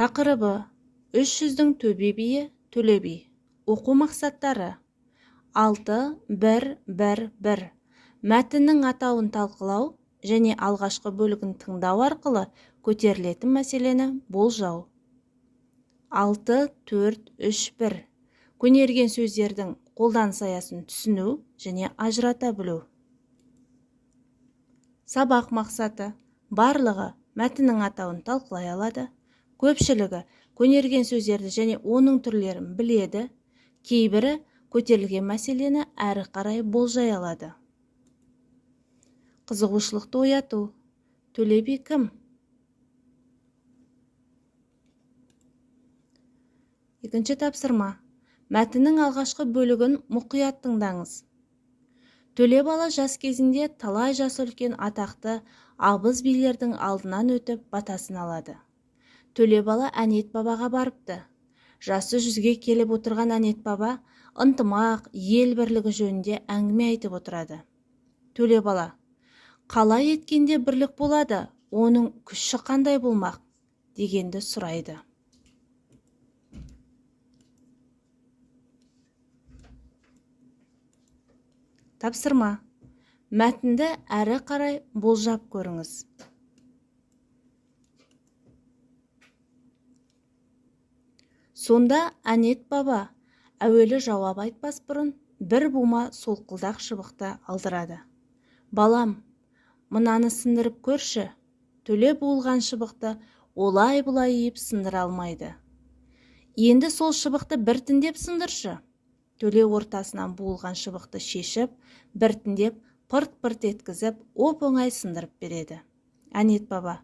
Тақырыбы 300-дің төбе биі Төле би. Оқу мақсаттары 6.1.1.1. Мәтіннің атауын талқылау және алғашқы бөлігін тыңдау арқылы көтерілетін мәселені болжау. 6.4.3.1. Көнерген сөздердің қолданыс аясын түсіну және ажырата білу. Сабақ мақсаты: барлығы мәтіннің атауын талқылай алады. Көпшілігі көнерген сөздерді және оның түрлерін біледі. Кейбірі көтерілген мәселені әрі қарай болжай алады. Қызығушылықты ояту. Төле би кім? Екінші тапсырма. Мәтіннің алғашқы бөлігін мұқият тыңдаңыз. Төле бала жас кезінде талай жасы үлкен атақты абыз билердің алдынан өтіп батасын алады. Төле бала Әнет бабаға барыпты. Жасы 100-ге келіп отырған Әнет баба ынтымақ, ел бірлігі жөнінде әңгіме айтып отырады. Төле бала: қалай еткенде бірлік болады, оның күші қандай болмақ дегенді сұрайды. Тапсырма. Мәтінді әрі қарай болжап көріңіз. Сонда Әнет баба әуелі жауап айтпас бұрын бір бума солқылдақ шыбықты алдырады. Балам, мынаны сындырып көрші. Төле буылған шыбықты олай-бұлай иіп сындыра алмайды. Енді сол шыбықты біртіндеп сындыршы. Төле ортасынан буылған шыбықты шешіп, біртіндеп пырт-пырт еткізіп, оп-оңай сындырып береді. Әнет баба: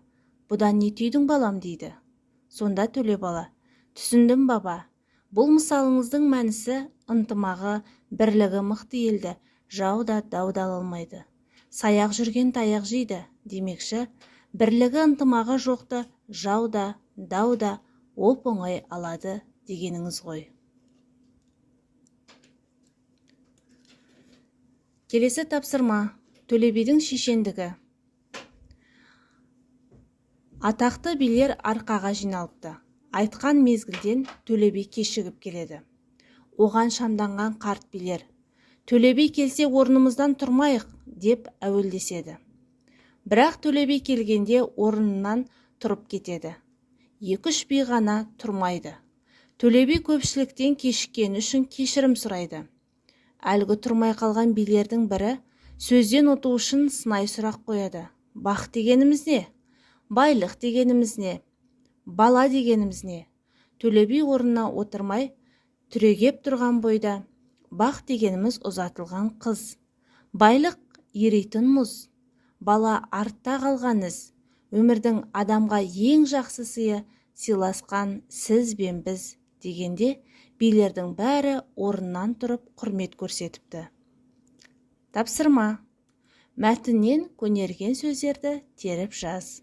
бұдан не түйдің балам дейді. Сонда Төле бала: түсіндім баба. Бұл мысалыңыздың мәнісі ынтымағы, бірлігі мықты елді жау да дау-дал алмайды. Саяқ жүрген таяқ жейді. Демекші, бірлігі ынтымағы жоқты жау да дау да оп-оңай алады дегеніңіз ғой. Келесі тапсырма. Төле бидің шешендігі. Атақты билер арқаға жиналыпты. Айтқан мезгілден Төле би кешігіп келеді. Оған шамданған қарт билер: Төле би келсе орнымыздан тұрмайық деп әуелдеседі. Бірақ Төле би келгенде орнынан тұрып кетеді. 2-3 би ғана тұрмайды. Төле би көпшіліктен кешіккені үшін кешірім сұрайды. Әлгі тұрмай қалған билердің бірі сөзден ұту үшін сынай сұрақ қояды. Бақ дегеніміз не? Байлық дегеніміз не? Бала дегеніміз не? Төле би орнына отырмай, түрегеп тұрған бойда: бақ дегеніміз ұзатылған қыз, байлық ерейтін мұз, бала артта қалған із, өмірдің адамға ең жақсы сыйы сыйласқан сіз бен біз дегенде билердің бәрі орнынан тұрып құрмет көрсетіпті. Тапсырма. Мәтіннен көнерген сөздерді теріп жаз.